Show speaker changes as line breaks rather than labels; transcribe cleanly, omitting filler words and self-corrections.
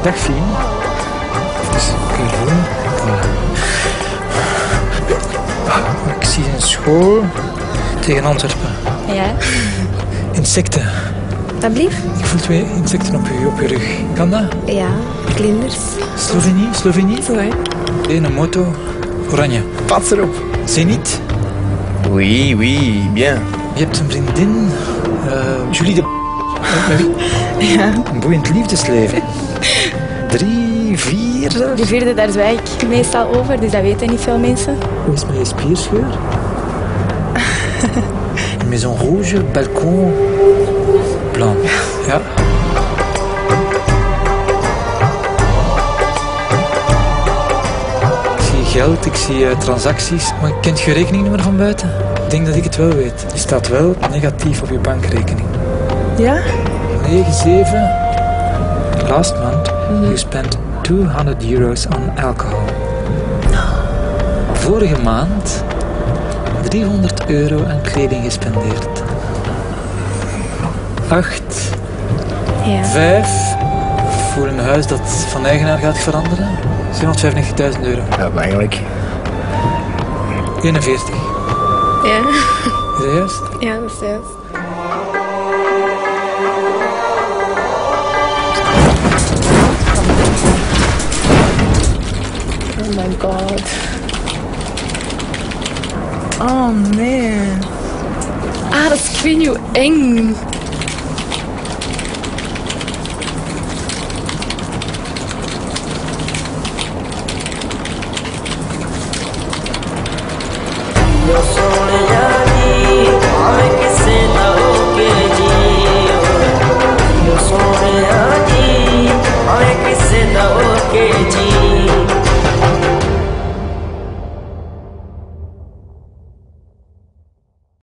Dag Fien. Dus, Caroline. Ik zie een school tegen Antwerpen.
Ja.
Insecten.
Alsjeblieft.
Ik voel 2 insecten op je rug. Kan dat?
Ja, vlinders.
Slovenie?
Zo hè.
Een moto. Oranje. Pas erop. Zenit.
Oui, bien.
Je hebt een vriendin. Julie de... Met wie?
Ja.
Een boeiend liefdesleven. 3, 4 zelfs.
De vierde, daar zwijg ik meestal over, dus dat weten niet veel mensen.
Hoe is het met je spierscheur? Maison rouge, balkon, blanc. Ja. Ik zie geld, ik zie transacties, maar kent je rekeningnummer van buiten? Ik denk dat ik het wel weet. Die staat wel negatief op je bankrekening.
Ja?
97. Last month, you spent €200 on alcohol. Vorige maand €300 aan kleding gespendeerd. 8.
Ja.
5. Voor een huis dat van eigenaar gaat veranderen. €795.000.
Ja, maar eigenlijk.
41.
Ja.
Is dat juist?
Ja, dat is juist. Oh my god. Oh man. Ah, dat is, ik weet niet hoe eng.
सोने जी, हमें किसे दो के जी।